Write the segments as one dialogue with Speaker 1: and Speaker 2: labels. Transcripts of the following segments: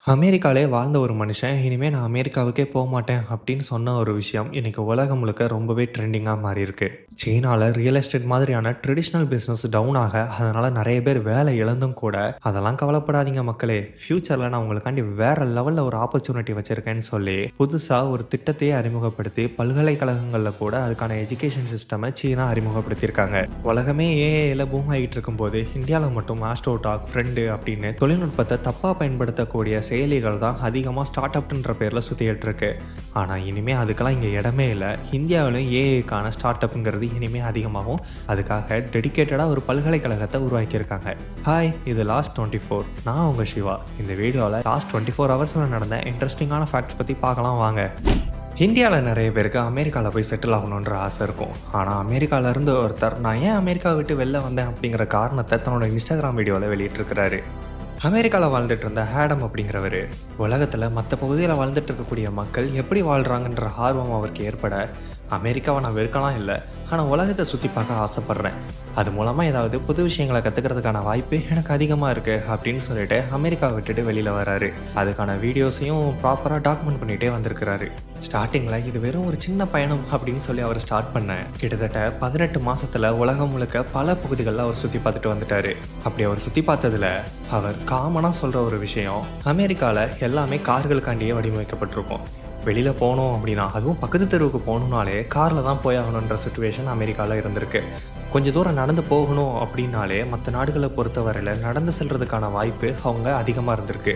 Speaker 1: அமெரிக்காலே வாழ்ந்த ஒரு மனுஷன், "இனிமே நான் அமெரிக்காவுக்கே போமாட்டேன்" அப்படின்னு சொன்ன ஒரு விஷயம், இன்னைக்கு உலகம் முழுக்க ரொம்பவே ட்ரெண்டிங்கா மாறியிருக்கு. சீனால ரியல் எஸ்டேட் மாதிரியான ட்ரெடிஷனல் பிசினஸ் டவுன் ஆக, அதனால நெறைய பேர் வேலை இழந்தும் கூட, "அதெல்லாம் கவலைப்படாதீங்க மக்களே, ஃபியூச்சர்ல நான் உங்களுக்காண்டி வேற லெவல்ல ஒரு ஆப்பர்ச்சுனிட்டி வச்சிருக்கேன்னு" சொல்லி, புதுசா ஒரு திட்டத்தையே அறிமுகப்படுத்தி, பல்கலைக்கழகங்கள்ல கூட அதுக்கான எஜுகேஷன் சிஸ்டம சீனா அறிமுகப்படுத்தியிருக்காங்க. உலகமே ஏஐல பூம் ஆகிட்டு இருக்கும்போது, இந்தியால மட்டும் ஆஸ்ட்ரோ டாக், ஃப்ரெண்டு அப்படின்னு தொழில்நுட்பத்த தப்பா பயன்படுத்தக்கூடிய செயலிகள் தான் அதிகமாக ஸ்டார்ட் அப்ன்ற பேரில் சுற்றிக்கிட்டு இருக்கு. ஆனால் இனிமே அதுக்கெல்லாம் இங்கே இடமே இல்லை. இந்தியாவிலும் ஏஐக்கான ஸ்டார்ட் அப்புங்கிறது இனிமே அதிகமாகும். அதுக்காக டெடிகேட்டடாக ஒரு பல்கலைக்கழகத்தை உருவாக்கியிருக்காங்க. ஹாய், இது லாஸ்ட் 24. நான் உங்கள் சிவா. இந்த வீடியோவில் லாஸ்ட் 24 ஹவர்ஸில் நடந்த இன்ட்ரெஸ்டிங்கான ஃபேக்ட்ஸ் பற்றி பார்க்கலாம் வாங்க. இந்தியாவில் நிறைய பேருக்கு அமெரிக்காவில் போய் செட்டில் ஆகணுன்ற ஆசை இருக்கும். ஆனால் அமெரிக்காவிலேருந்து ஒருத்தர் நான் ஏன் அமெரிக்காவை விட்டு வெளில வந்தேன் அப்படிங்கிற காரணத்தை தன்னோட இன்ஸ்டாகிராம் வீடியோவில் வெளியிட்டிருக்கிறாரு. அமெரிக்காவில் வாழ்ந்துட்டு இருந்த ஹேடம் அப்படிங்கிறவர் உலகத்தில் மற்ற பகுதியில் வாழ்ந்துட்டு இருக்கக்கூடிய மக்கள் எப்படி வாழ்கிறாங்கன்ற ஆர்வம் அவருக்கு ஏற்பட, அமெரிக்காவை நான் வெறுக்கலாம் இல்லை, ஆனால் உலகத்தை சுற்றி பார்க்க ஆசைப்பட்றேன், அது மூலமாக ஏதாவது புது விஷயங்களை கற்றுக்கிறதுக்கான வாய்ப்பு எனக்கு அதிகமாக இருக்குது அப்படின்னு சொல்லிட்டு அமெரிக்காவை விட்டுட்டு வெளியில் வராரு. அதுக்கான வீடியோஸையும் ப்ராப்பராக டாக்குமெண்ட் பண்ணிகிட்டே வந்திருக்கிறாரு. ஸ்டார்டிங்கில் இது வெறும் ஒரு சின்ன பயணம் அப்படின்னு சொல்லி அவர் ஸ்டார்ட் பண்ண, கிட்டத்தட்ட 18 மாதத்தில் உலகம் முழுக்க பல பகுதிகளில் அவர் சுற்றி பார்த்துட்டு வந்துட்டார். அப்படி அவர் சுற்றி பார்த்ததில் அவர் காமனாக சொல்கிற ஒரு விஷயம், அமெரிக்காவில் எல்லாமே கார்களுக்காண்டியே வடிவமைக்கப்பட்டிருக்கும். வெளியில் போகணும் அப்படின்னா, அதுவும் பக்கத்து தெருவுக்கு போகணுன்னாலே காரில் தான் போய் ஆகணுன்ற சுச்சுவேஷன் அமெரிக்காவில் இருந்திருக்கு. கொஞ்சம் தூரம் நடந்து போகணும் அப்படின்னாலே மற்ற நாடுகளை பொறுத்தவரையில் நடந்து செல்றதுக்கான வாய்ப்பு அவங்க அதிகமாக இருந்திருக்கு.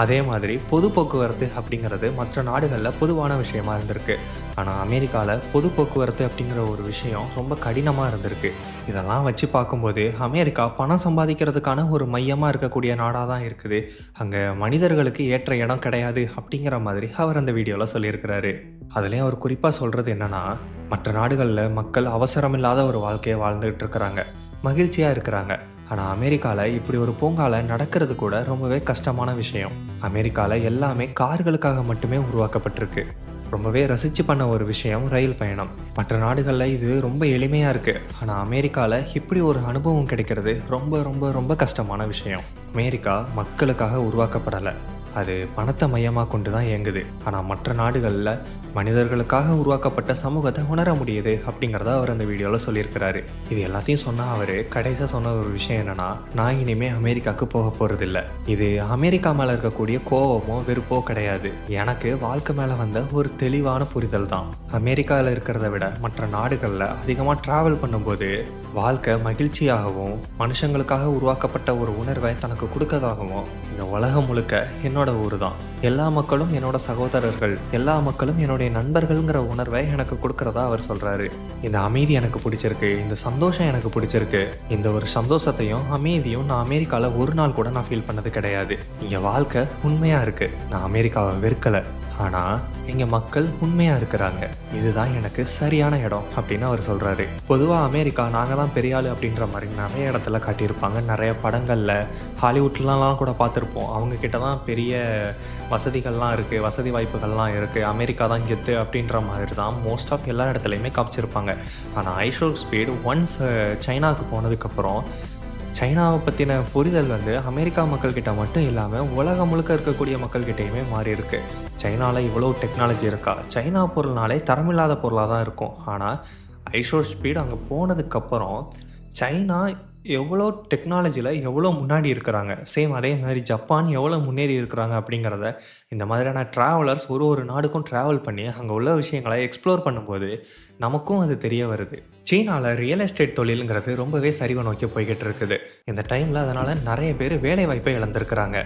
Speaker 1: அதே மாதிரி பொது போக்குவரத்து அப்படிங்கிறது மற்ற நாடுகளில் பொதுவான விஷயமா இருந்திருக்கு. ஆனால் அமெரிக்காவில் பொது போக்குவரத்து அப்படிங்கிற ஒரு விஷயம் ரொம்ப கடினமாக இருந்திருக்கு. இதெல்லாம் வச்சு பார்க்கும்போது அமெரிக்கா பணம் சம்பாதிக்கிறதுக்கான ஒரு மையமாக இருக்கக்கூடிய நாடாக தான் இருக்குது. அங்கே மனிதர்களுக்கு ஏற்ற இடம் கிடையாது அப்படிங்கிற மாதிரி அவர் அந்த வீடியோவில் சொல்லியிருக்கிறாரு. அதுலேயும் அவர் குறிப்பாக சொல்கிறது என்னென்னா, மற்ற நாடுகளில் மக்கள் அவசரமில்லாத ஒரு வாழ்க்கையை வாழ்ந்துகிட்டு இருக்கிறாங்க, மகிழ்ச்சியாக இருக்கிறாங்க. ஆனால் அமெரிக்காவில் இப்படி ஒரு பூங்காவில் நடக்கிறது கூட ரொம்பவே கஷ்டமான விஷயம். அமெரிக்காவில் எல்லாமே கார்களுக்காக மட்டுமே உருவாக்கப்பட்டிருக்கு. ரொம்பவே ரசித்து பண்ண ஒரு விஷயம் ரயில் பயணம். மற்ற நாடுகளில் இது ரொம்ப எளிமையாக இருக்குது. ஆனால் அமெரிக்காவில் இப்படி ஒரு அனுபவம் கிடைக்கிறது ரொம்ப ரொம்ப ரொம்ப கஷ்டமான விஷயம். அமெரிக்கா மக்களுக்காக உருவாக்கப்படலை, அது பணத்தை மையமாக கொண்டு தான் இயங்குது. ஆனால் மற்ற நாடுகளில் மனிதர்களுக்காக உருவாக்கப்பட்ட சமூகத்தை உணர முடியுது அப்படிங்கிறத அவர் அந்த வீடியோவில் சொல்லியிருக்கிறாரு. இது எல்லாத்தையும் சொன்னால் அவர் கடைசியாக சொன்ன ஒரு விஷயம் என்னென்னா, நான் இனிமேல் அமெரிக்காவுக்கு போக போகிறதில்ல. இது அமெரிக்கா மேலே இருக்கக்கூடிய கோபமோ வெறுப்போ கிடையாது, எனக்கு வாழ்க்கை மேலே வந்த ஒரு தெளிவான புரிதல் தான். அமெரிக்காவில் இருக்கிறத விட மற்ற நாடுகளில் அதிகமாக ட்ராவல் பண்ணும்போது வாழ்க்கை மகிழ்ச்சியாகவும் மனுஷங்களுக்காக உருவாக்கப்பட்ட ஒரு உணர்வை தனக்கு கொடுக்கறதாகவும், இந்த உலகம் முழுக்க என்னோட ஊர் தான், எல்லா மக்களும் என்னோட சகோதரர்கள், எல்லா மக்களும் என்னுடைய நண்பர்கள்ங்கிற உணர்வை எனக்கு கொடுக்கறதா அவர் சொல்றாரு. இந்த அமைதி எனக்கு பிடிச்சிருக்கு, இந்த சந்தோஷம் எனக்கு பிடிச்சிருக்கு. இந்த ஒரு சந்தோஷத்தையும் அமைதியும் நான் அமெரிக்காவில் ஒரு நாள் கூட நான் ஃபீல் பண்ணது கிடையாது. இங்கே வாழ்க்கை உண்மையாக இருக்கு, நான் அமெரிக்காவை வெறுக்கலை, ஆனால் இங்கே மக்கள் உண்மையாக இருக்கிறாங்க, இதுதான் எனக்கு சரியான இடம் அப்படின்னு அவர் சொல்கிறாரு. பொதுவாக அமெரிக்கா நாங்கள் தான் பெரிய ஆள் அப்படின்ற மாதிரி நிறைய இடத்துல காட்டியிருப்பாங்க. நிறைய படங்களில் ஹாலிவுட்லாம் கூட பார்த்துருப்போம். அவங்கக்கிட்ட தான் பெரிய வசதிகள்லாம் இருக்குது, வசதி வாய்ப்புகள்லாம் இருக்குது, அமெரிக்கா தான் கெத்து அப்படின்ற மாதிரி தான் மோஸ்ட் ஆஃப் எல்லா இடத்துலையுமே காமிச்சிருப்பாங்க. ஆனால் ஐஷோர் ஸ்பீட் ஒன்ஸ் சைனாவுக்கு போனதுக்கப்புறம் சைனாவை பற்றின புரிதல் அமெரிக்கா மக்கள்கிட்ட மட்டும் இல்லாமல் உலகம் முழுக்க இருக்கக்கூடிய மக்கள்கிட்டையுமே மாறி இருக்கு. சைனாவில் இவ்வளோ டெக்னாலஜி இருக்கா? சைனா பொருள்னாலே தரமில்லாத பொருளாக தான் இருக்கும். ஆனால் ஐஷோர் ஸ்பீட் அங்கே போனதுக்கப்புறம் சைனா எவ்வளோ டெக்னாலஜியில் எவ்வளோ முன்னாடி இருக்கிறாங்க, சேம் அதே மாதிரி ஜப்பான் எவ்வளோ முன்னேறி இருக்கிறாங்க அப்படிங்கிறத இந்த மாதிரியான ட்ராவலர்ஸ் ஒரு நாடுக்கும் ட்ராவல் பண்ணி அங்கே உள்ள விஷயங்களை எக்ஸ்ப்ளோர் பண்ணும்போது நமக்கும் அது தெரிய வருது. சீனாவில் ரியல் எஸ்டேட் தொழிலுங்கிறது ரொம்பவே சரிவை நோக்கி போய்கிட்டு இருக்குது. இந்த டைமில் அதனால் நிறைய பேர் வேலை வாய்ப்பை இழந்திருக்கிறாங்க.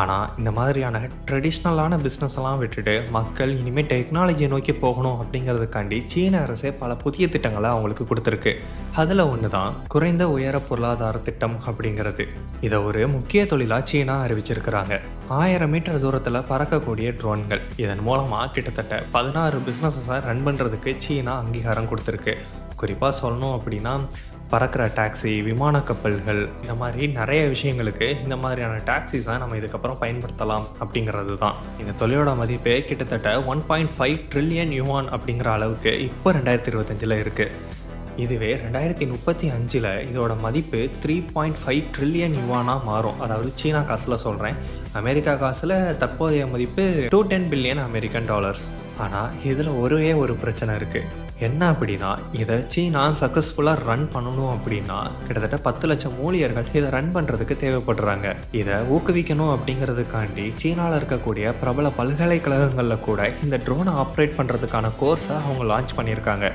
Speaker 1: ஆனால் இந்த மாதிரியான ட்ரெடிஷ்னலான பிஸ்னஸ் எல்லாம் விட்டுட்டு மக்கள் இனிமேல் டெக்னாலஜியை நோக்கி போகணும் அப்படிங்கிறதுக்காண்டி சீன அரசே பல புதிய திட்டங்களை அவங்களுக்கு கொடுத்துருக்கு. அதில் ஒன்று தான் குறைந்த உயர பொருளாதார திட்டம் அப்படிங்கிறது. இதை ஒரு முக்கிய தொழிலாக சீனா அறிவிச்சிருக்கிறாங்க. 1000 மீட்டர் தூரத்தில் பறக்கக்கூடிய ட்ரோன்கள். இதன் மூலமாக கிட்டத்தட்ட 16 பிஸ்னஸஸை ரன் பண்ணுறதுக்கு சீனா அங்கீகாரம் கொடுத்துருக்கு. குறிப்பாக சொல்லணும் அப்படின்னா, பறக்கிற டாக்ஸி, விமான கப்பல்கள், இந்த மாதிரி நிறைய விஷயங்களுக்கு இந்த மாதிரியான டாக்ஸிஸை நம்ம இதுக்கப்புறம் பயன்படுத்தலாம் அப்படிங்கிறது தான். இந்த தொழிலோட மதிப்பு கிட்டத்தட்ட 1.5 ட்ரில்லியன் யுவான் அப்படிங்கிற அளவுக்கு இப்போ 2025 இருக்குது. இதுவே 2035ல் இதோட மதிப்பு 3.5 ட்ரில்லியன் யுவானா மாறும். அதாவது சீனா காசுல சொல்றேன். அமெரிக்கா காசுல தற்போதைய மதிப்பு 210 பில்லியன் அமெரிக்கன் டாலர்ஸ். ஆனா இதுல ஒரே ஒரு பிரச்சனை இருக்கு. என்ன அப்படின்னா, இதை சீனா சக்ஸஸ்ஃபுல்லாக ரன் பண்ணணும் அப்படின்னா கிட்டத்தட்ட 10 லட்சம் ஊழியர்கள் இதை ரன் பண்ணுறதுக்கு தேவைப்படுறாங்க. இதை ஊக்குவிக்கணும் அப்படிங்கிறதுக்காண்டி சீனாவில் இருக்கக்கூடிய பிரபல பல்கலைக்கழகங்களில் கூட இந்த ட்ரோனை ஆப்ரேட் பண்ணுறதுக்கான கோர்ஸை அவங்க லான்ச் பண்ணியிருக்காங்க.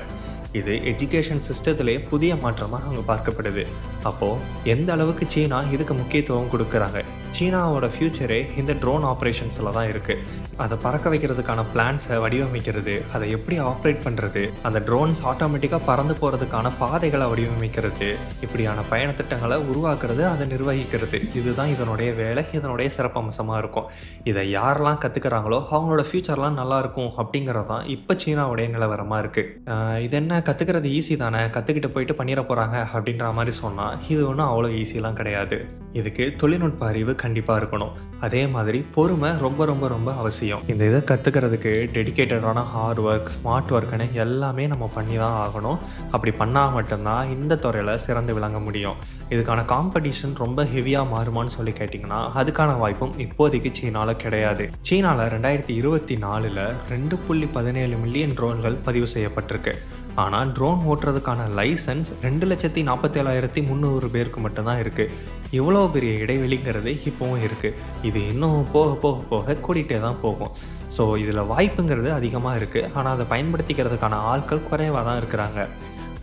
Speaker 1: இது எஜுகேஷன் சிஸ்டத்திலே புதிய மாற்றமாக அங்கே பார்க்கப்படுது. அப்போது எந்த அளவுக்கு சீனா இதுக்கு முக்கியத்துவம் கொடுக்குறாங்க. சீனாவோட ஃப்யூச்சரே இந்த ட்ரோன் ஆப்ரேஷன்ஸில் தான் இருக்குது. அதை பறக்க வைக்கிறதுக்கான பிளான்ஸை வடிவமைக்கிறது, அதை எப்படி ஆப்ரேட் பண்ணுறது, அந்த ட்ரோன்ஸ் ஆட்டோமேட்டிக்காக பறந்து போகிறதுக்கான பாதைகளை வடிவமைக்கிறது, இப்படியான பயண திட்டங்களை உருவாக்குறது, அதை நிர்வகிக்கிறது. இதுதான் இதனுடைய வேலை, இதனுடைய சிறப்பம்சமாக இருக்கும். இதை யாரெல்லாம் கற்றுக்கிறாங்களோ அவங்களோட ஃப்யூச்சர்லாம் நல்லாயிருக்கும் அப்படிங்கிறது தான் இப்போ சீனாவுடைய நிலவரமாக இருக்குது. இது என்ன கற்றுக்கிறது ஈஸி தானே, கற்றுக்கிட்டு போயிட்டு பண்ணிட போகிறாங்க அப்படின்ற மாதிரி சொன்னால் இது ஒன்றும் அவ்வளோ ஈஸிலாம் கிடையாது. இதுக்கு தொழில்நுட்ப அறிவு கண்டிப்பாக இருக்கணும். அதே மாதிரி பொறுமை ரொம்ப ரொம்ப ரொம்ப அவசியம். இந்த இதை கற்றுக்கிறதுக்கு டெடிக்கேட்டடான ஹார்ட் ஒர்க், ஸ்மார்ட் ஒர்க்குன்னு எல்லாமே நம்ம பண்ணி தான் ஆகணும். அப்படி பண்ணால் மட்டும்தான் இந்த துறையில் சிறந்து விளங்க முடியும். இதுக்கான காம்படிஷன் ரொம்ப ஹெவியாக மாறுமான்னு சொல்லி கேட்டிங்கன்னா அதுக்கான வாய்ப்பும் இப்போதைக்கு சீனாவில் கிடையாது. சீனாவில் 2024 2.17 மில்லியன் ட்ரோன்கள் பதிவு செய்யப்பட்டிருக்கு. ஆனால் ட்ரோன் ஓட்டுறதுக்கான லைசன்ஸ் 2,47,300 பேருக்கு மட்டும்தான் இருக்குது. இவ்வளோ பெரிய இடைவெளிங்கிறது இப்போவும் இருக்குது. இது இன்னும் போக போக போக கூட்டிகிட்டே தான் போகும். ஸோ இதில் வாய்ப்புங்கிறது அதிகமாக இருக்குது. ஆனால் அதை பயன்படுத்திக்கிறதுக்கான ஆட்கள் குறைவாக தான் இருக்கிறாங்க.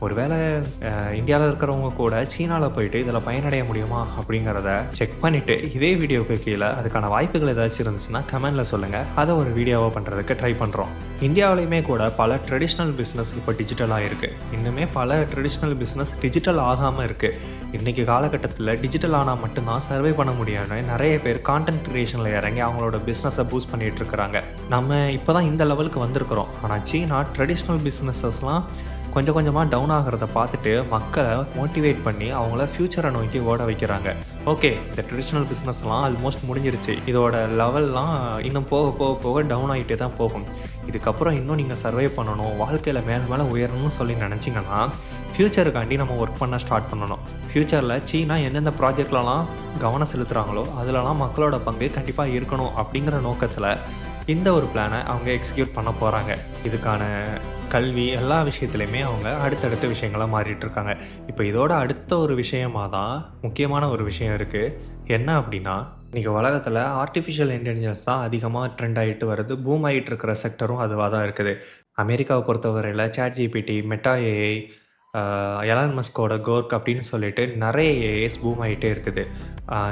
Speaker 1: ஒருவேளை இந்தியாவில் இருக்கிறவங்க கூட சீனாவில் போயிட்டு இதில் பயனடைய முடியுமா அப்படிங்கிறத செக் பண்ணிவிட்டு இதே வீடியோவுக்கு கீழே அதுக்கான வாய்ப்புகள் ஏதாச்சும் இருந்துச்சுன்னா கமெண்டில் சொல்லுங்கள். அதை ஒரு வீடியோவாக பண்ணுறதுக்கு ட்ரை பண்ணுறோம். இந்தியாவிலையுமே கூட பல ட்ரெடிஷ்னல் பிஸ்னஸ் இப்போ டிஜிட்டலாக இருக்குது. இன்னுமே பல ட்ரெடிஷ்னல் பிஸ்னஸ் டிஜிட்டல் ஆகாமல் இருக்குது. இன்றைக்கி காலகட்டத்தில் டிஜிட்டல் ஆனால் மட்டும்தான் சர்வே பண்ண முடியும்னு நிறைய பேர் கான்டென்ட் க்ரியேஷனில் இறங்கி அவங்களோட பிஸ்னஸை பூஸ்ட் பண்ணிகிட்டு இருக்கிறாங்க. நம்ம இப்போ தான் இந்த லெவலுக்கு வந்திருக்கிறோம். ஆனால் சீனா ட்ரெடிஷ்னல் பிஸ்னஸஸ்லாம் கொஞ்சம் கொஞ்சமாக டவுன் ஆகிறத பார்த்துட்டு மக்களை மோட்டிவேட் பண்ணி அவங்கள ஃப்யூச்சரை நோக்கி ஓட வைக்கிறாங்க. ஓகே, இந்த ட்ரெடிஷ்னல் பிஸ்னஸ்லாம் ஆல்மோஸ்ட் முடிஞ்சிருச்சு. இதோட லெவல்லாம் இன்னும் போக போக போக டவுன் ஆகிட்டே தான் போகும். இதுக்கப்புறம் இன்னும் நீங்கள் சர்வே பண்ணணும், வாழ்க்கையில் மேலே மேலே உயரணும்னு சொல்லி நினச்சிங்கன்னா ஃப்யூச்சருக்காண்டி நம்ம ஒர்க் பண்ண ஸ்டார்ட் பண்ணணும். ஃப்யூச்சரில் சீனா எந்தெந்த ப்ராஜெக்ட்லலாம் கவனம் செலுத்துகிறாங்களோ அதிலலாம் மக்களோட பங்கு கண்டிப்பாக இருக்கணும் அப்படிங்கிற நோக்கத்தில் இந்த ஒரு பிளானை அவங்க எக்ஸிக்யூட் பண்ண போகிறாங்க. இதுக்கான கல்வி எல்லா விஷயத்துலையுமே அவங்க அடுத்தடுத்த விஷயங்களாக மாறிட்டுருக்காங்க. இப்போ இதோட அடுத்த ஒரு விஷயமாக தான் முக்கியமான ஒரு விஷயம் இருக்குது. என்ன அப்படின்னா, இன்றைக்கி உலகத்தில் ஆர்டிஃபிஷியல் இன்டெலிஜென்ஸ் தான் அதிகமாக ட்ரெண்ட் ஆகிட்டு வருது. பூம் ஆகிட்டு இருக்கிற செக்டரும் அதுவாக தான் இருக்குது. அமெரிக்காவை பொறுத்தவரையில் ChatGPT, மெட்டா ஏஐ, எலான் மஸ்கோட கோர்க் அப்படின்னு சொல்லிட்டு நிறைய ஏஐஸ் பூம் ஆகிட்டே இருக்குது.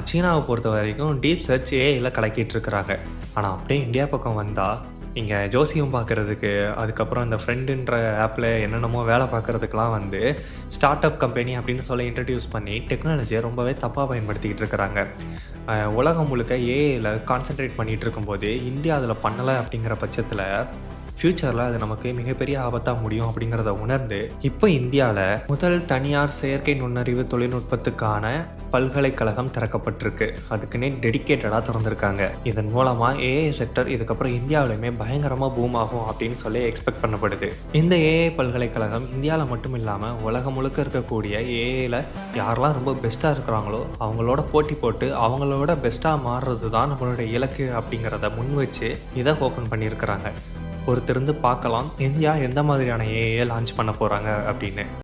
Speaker 1: சீனாவை பொறுத்த வரைக்கும் டீப் சர்ச் ஏஐயில் கலக்கிட்டு இருக்கிறாங்க. ஆனால் அப்படியே இந்தியா பக்கம் வந்தால் இங்கே ஜோசியம் பார்க்குறதுக்கு, அதுக்கப்புறம் இந்த ஃப்ரெண்டுன்ற ஆப்பில் என்னென்னமோ வேலை பார்க்குறதுக்கெலாம் வந்து ஸ்டார்ட் அப் கம்பெனி அப்படின்னு சொல்லி இன்ட்ரடியூஸ் பண்ணி டெக்னாலஜியை ரொம்பவே தப்பாக பயன்படுத்திக்கிட்டு இருக்கிறாங்க. உலகம் முழுக்க ஏஐயில் கான்சென்ட்ரேட் பண்ணிகிட்டு இருக்கும்போது இந்தியா அதில் பண்ணலை அப்படிங்கிற பட்சத்தில் ஃப்யூச்சரில் அது நமக்கு மிகப்பெரிய ஆபத்தாக முடியும் அப்படிங்கிறத உணர்ந்து இப்போ இந்தியாவில் முதல் தனியார் செயற்கை நுண்ணறிவு தொழில்நுட்பத்துக்கான பல்கலைக்கழகம் திறக்கப்பட்டிருக்கு. அதுக்குன்னே டெடிக்கேட்டடாக திறந்திருக்காங்க. இதன் மூலமாக ஏஐ செக்டர் இதுக்கப்புறம் இந்தியாவிலையுமே பயங்கரமாக பூம் ஆகும் அப்படின்னு சொல்லி எக்ஸ்பெக்ட் பண்ணப்படுது. இந்த ஏஐ பல்கலைக்கழகம் இந்தியாவில் மட்டும் இல்லாமல் உலகம் முழுக்க இருக்கக்கூடிய ஏஐயில் யாரெல்லாம் ரொம்ப பெஸ்ட்டாக இருக்கிறாங்களோ அவங்களோட போட்டி போட்டு அவங்களோட பெஸ்ட்டாக மாறுறது தான் நம்மளுடைய இலக்கு அப்படிங்கிறத முன் வச்சு இதை ஓப்பன் பண்ணியிருக்கிறாங்க. பொறுத்திருந்து பார்க்கலாம் இந்தியா எந்த மாதிரியான ஏஐயை லான்ச் பண்ண போகிறாங்க அப்படின்னு.